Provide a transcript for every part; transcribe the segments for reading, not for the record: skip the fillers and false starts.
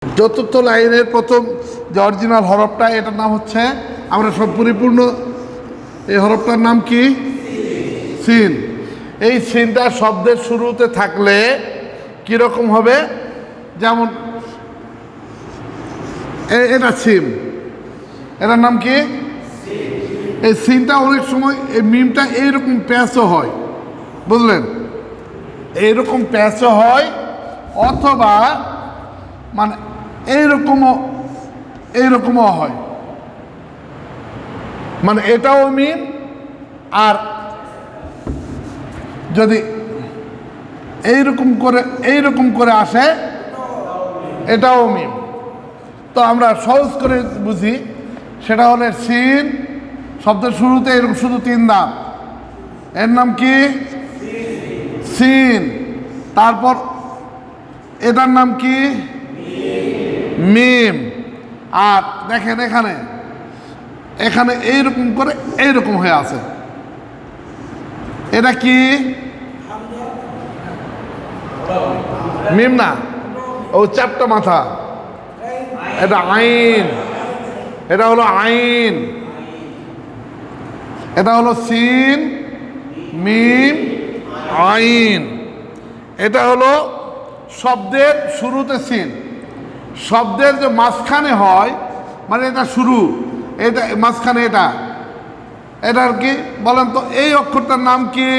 চতুর্থ লাইনের প্রথম যে অরিজিনাল হরফটা, এটার নাম হচ্ছে, আমরা সব পরিপূর্ণ, এই হরফটার নাম কি? সিন। এই সিনটা শব্দের শুরুতে থাকলে কীরকম হবে? যেমন এটা সিম, এটার নাম কি? এই সিনটা অনেক সময় এই মিমটা এইরকম প্যাচও হয়, বুঝলেন? এইরকম প্যাচও হয়, অথবা মানে এইরকমও হয়, মানে এটাও মিম, আর যদি এইরকম করে আসে এটাও মিম। তো আমরা সহজ করে বুঝি, সেটা হলে সিন শব্দের শুরুতে এরকম শুধু 3 দাঁত, এর নাম কি? সিন। তারপর এটার নাম কি? মিম। আর দেখেন এখানে এইরকম করে এইরকম হয়ে আছে, এটা কি? মিম না, ও চারটা মাথা, এটা আইন, এটা হলো আইন, এটা হলো সিন, মিম, আইন। এটা হলো শব্দের শুরুতে সিন, শব্দের যে মাঝখানে হয়, মানে এটা শুরু, এটা মাঝখানে, এটার কি বলেন তো? এই অক্ষরটার নাম কি?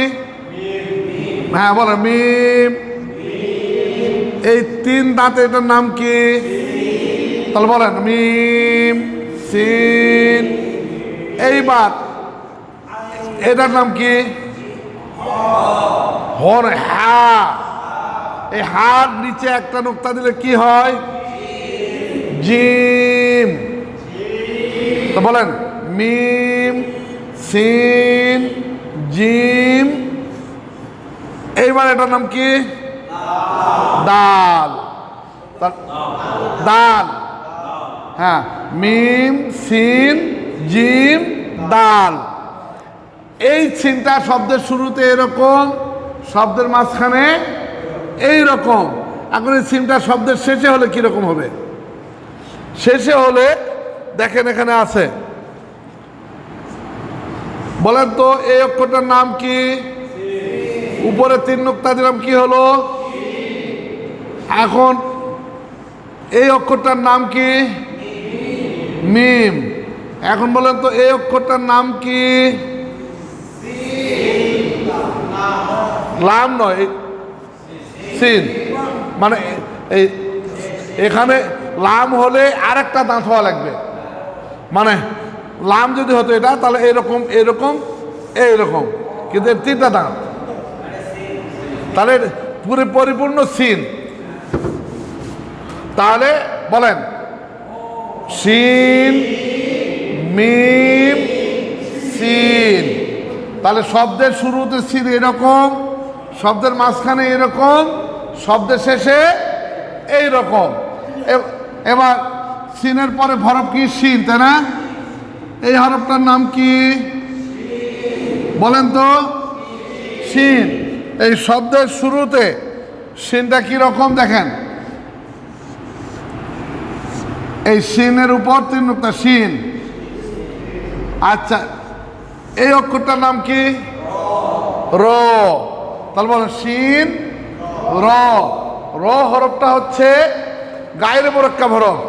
হ্যাঁ বলেন, মিম। এই 3 দাঁতে এটার নাম কি? তাহলে বলেন মিম, সিন। এইবার এটার নাম কি? হর, হা। এই হার নিচে একটা নুক্তা দিলে কি হয়? জিম। তো বলেন মিম, সিন, জিম। এইবার এটার নাম কি? দাল। দাল, হ্যাঁ, মিম, সিন, জিম, দাল। এই সিনটা শব্দের শুরুতে এরকম, শব্দের মাঝখানে এইরকম। এখন এই সিনটা শব্দের শেষে হলে কিরকম হবে? শেষে হলে দেখেন এখানে আছে, বলেন তো এই অক্ষরটার নাম কি? উপরে 3 নুক্তা দিলাম, কি হলো? এখন এই অক্ষরটার নাম কি? মিম। এখন বলেন তো এই অক্ষরটার নাম কি? লাম নয়, সিন। মানে এই এখানে লাম হলে আরেকটা দাঁত হওয়া লাগবে, মানে লাম যদি হতো এটা, তাহলে এরকম এরকম এইরকম, কিন্তু এর 3টা দাঁত, তাহলে পুরো পরিপূর্ণ সিন। তাহলে বলেন সিন, মিম, সিন। তাহলে শব্দের শুরুতে সিন এরকম, শব্দের মাঝখানে এরকম, শব্দের শেষে এইরকম। এবার সিনের পরে হরফ কি? সিন, তাই না? এই হরফটার নাম কি বলেন তো? সিন। এই শব্দের শুরুতে সিনটা কি রকম দেখেন, এই সিনের উপর 3 নুক্তা, সিন। আচ্ছা, এই অক্ষরটার নাম কি? র। তাহলে বলেন সিন, র। র হরফটা হচ্ছে গায়রে মুরাক্কাব হরফ,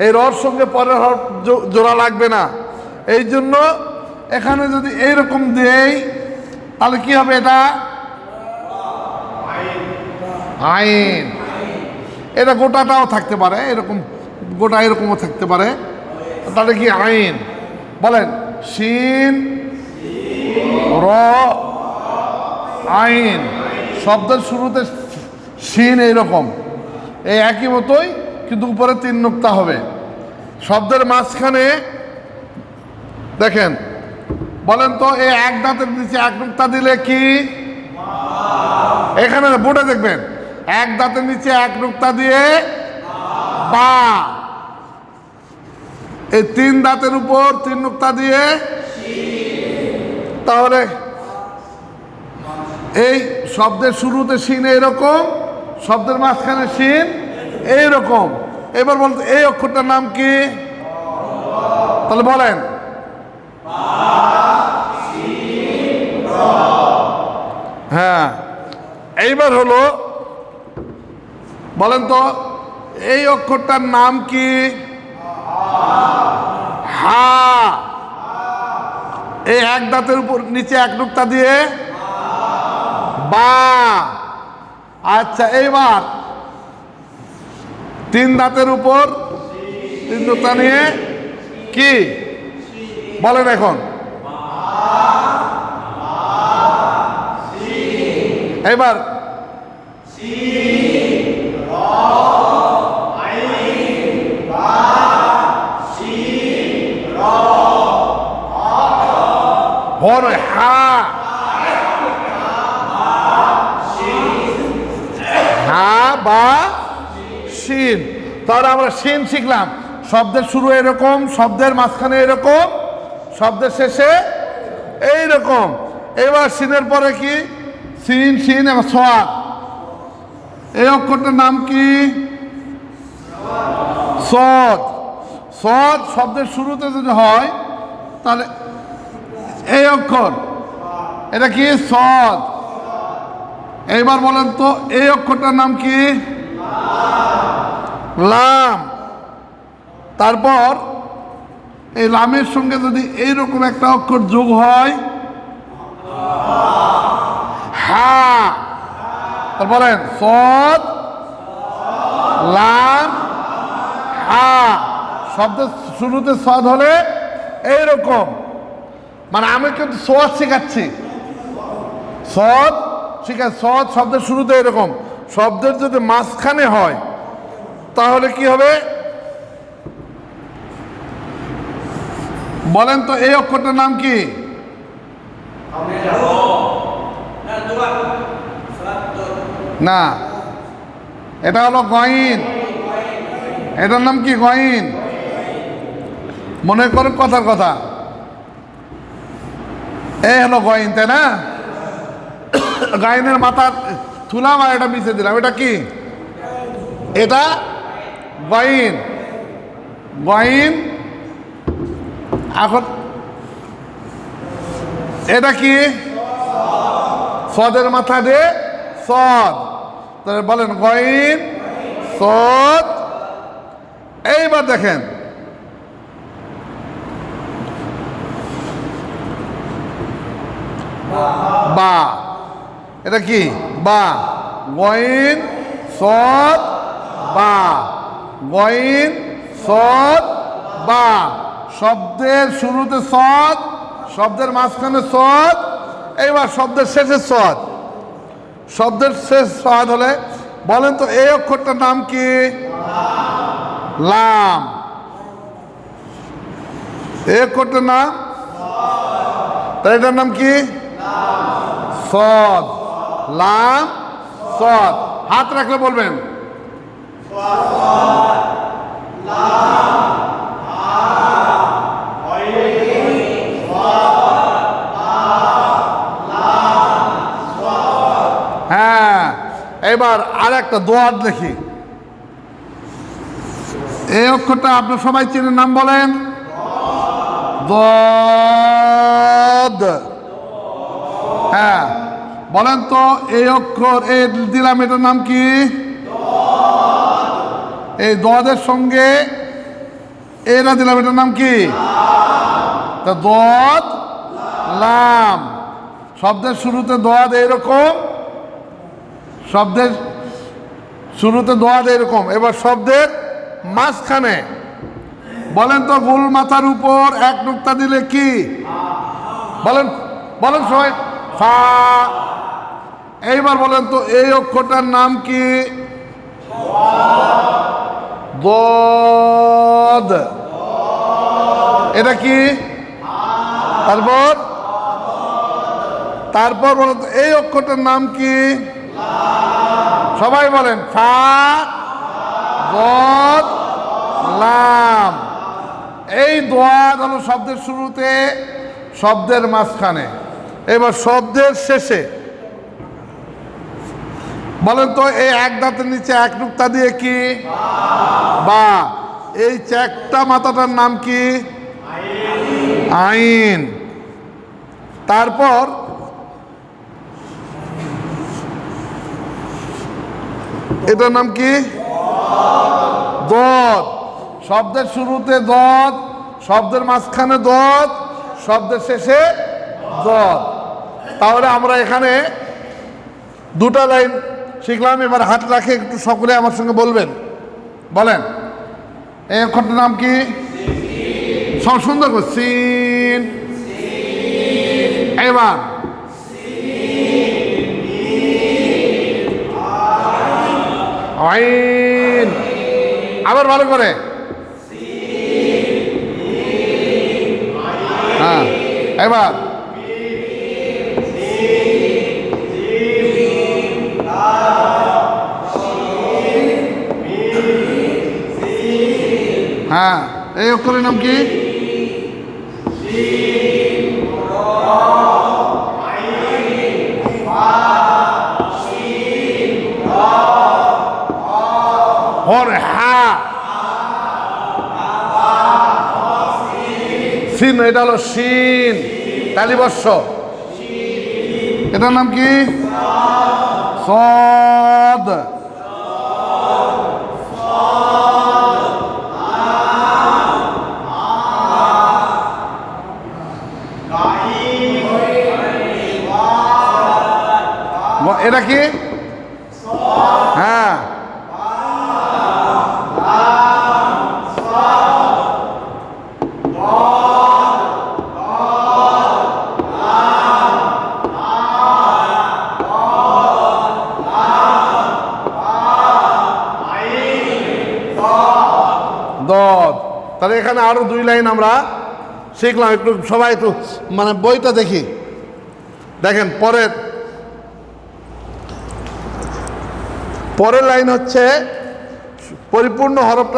এই রর সঙ্গে পরের হরফ জোড়া লাগবে না। এই জন্য এখানে যদি এইরকম দেই, তাহলে কি হবে? এটা আইন। এটা গোটাটাও থাকতে পারে, এরকম গোটা এরকমও থাকতে পারে, তাহলে কি আইন। বলেন সিন, র, আইন। শব্দের শুরুতে সিন এইরকম, এই একই মতোই, কিন্তু উপরে 3 নুক্তা হবে। শব্দের মাঝখানে দেখেন, বলেন তো এই 1 দাঁতের নিচে 1 নুক্তা দিলে কি? এখানে বোর্ডে দেখবেন, 1 দাঁতের নিচে 1 নুক্তা দিয়ে বা। এই 3 দাঁতের উপর 3 নুক্তা দিয়ে, তাহলে এই শব্দের শুরুতে সিন এইরকম, শব্দের মাঝখানে সিন এইরকম, এবার বলতো এই অক্ষরটার নাম কি? তাহলে বলেন। হ্যাঁ, এইবার হলো, বলেন তো এই অক্ষরটার নাম কি? হা। এই এক দাঁতের উপর নিচে এক নুক্তা দিয়ে বা। আচ্ছা, এইবার তিন দাঁতের উপর তিন নুক্তা নিয়ে কি বলেন এখন? এবার হা, হা বা শিন। তাহলে আমরা শিন শিখলাম। শব্দের শুরু এরকম, শব্দের মাঝখানে এরকম, শব্দের শেষে এইরকম। এবার শিনের পরে কি? সিন, শিন এবং সোয়াদ। এই অক্ষরটার নাম কি? সদ। সদ শব্দের শুরুতে যদি হয় তাহলে এই অক্ষর, এটা কি? সদ। এইবার বলেন তো এই অক্ষরটার নাম কি? লাম। তারপর এই লামের সঙ্গে যদি এইরকম একটা অক্ষর যোগ হয়, হা। তারপর বলেন সদ, লাম, হা। শব্দের শুরুতে সদ হলে এইরকম, মানে আমি কিন্তু সদ শেখাচ্ছি, সদ শিখাচ্ছি। সদ শব্দের শুরুতে এরকম, শব্দের যদি মাঝখানে হয় তাহলে কি হবে বলেন তো? এই অক্ষরটার নাম কি? না, এটা হলো গইন। এটার নাম কি? গইন। মনে করেন কথার কথা, এই হলো গইন, তাই না? গাইনের মাথা তুলাম আর এটা মিশে দিলাম, এটা কি? এটা গইন। গইন। এখন এটা কি? সদের মাথা দিয়ে সদ। তাহলে বলেন গইন, সদ। এইবার দেখেন বা। এটা কি? বা। গইন, সদ, বা। গইন, সদ, বা। শব্দের শুরুতে সদ, শব্দের মাঝখানে সদ, এইবার শব্দের শেষে সদ। শব্দের শেষ সদ হলে বলেন তো এই অক্ষরটার নাম কি? লাম। এই অক্ষরটার নাম, তাই এটার নাম কি? সদ। লাম, সদ। হাত রাখলে বলবেন। হ্যাঁ, এবার আর একটা দোয়াত দেখি। এই অক্ষরটা আপনার সবাই চেনেন, নাম বলেন। দদ। হ্যাঁ, বলেন তো এই অক্ষর এই দিলাম, এটার নাম কি? এই দদের সঙ্গে এরা দিলাম, এটার নাম কি? তা দদ, লাম। শব্দের শুরুতে দোয়াদ এইরকম, শব্দের শুরুতে দোয়াদ এরকম। এবার শব্দের মাঝখানে বলেন তো গোল মাথার উপর এক নুক্তা দিলে কি বলেন? বলেন সবাই। ফা। এইবার বলেন তো এই অক্ষরটার নাম কি? দদ। এটা কি? তারপর তারপর বলেন তো এই অক্ষরটার নাম কি? সবাই বলেন। ফা, দদ, লাম। এই দোয়াদ হলো শব্দের শুরুতে, শব্দের মাঝখানে। এবার শব্দের শেষে বলেন তো এই এক দাঁতের নিচে এক নুক্তা দিয়ে কি? বা। এই চ্যাকটা মাথাটার নাম কি? আইন। তারপর এটার নাম কি? দত। শব্দের শুরুতে দত, শব্দের মাঝখানে দত, শব্দের শেষে দত। তাহলে আমরা এখানে দুটা লাইন শিখলাম। এবার হাত রাখে একটু সকলে আমার সঙ্গে বলবেন। বলেন এই অক্ষরটার নাম কি? সব সুন্দর করে সিন। এবার আইন। আবার ভালো করে। হ্যাঁ এবার হ্যাঁ এই অক্ষরের নাম কি? হা। সিন, এটা হলো সিন, তালিবর্ষ। এটার নাম কি? সদ। এটা কি? হ্যাঁ দদ। তাহলে এখানে আরো দুই লাইন আমরা শিখলাম। একটু সবাই একটু মানে বইটা দেখি। দেখেন পরের লাইন হচ্ছে পরিপূর্ণ হরফটা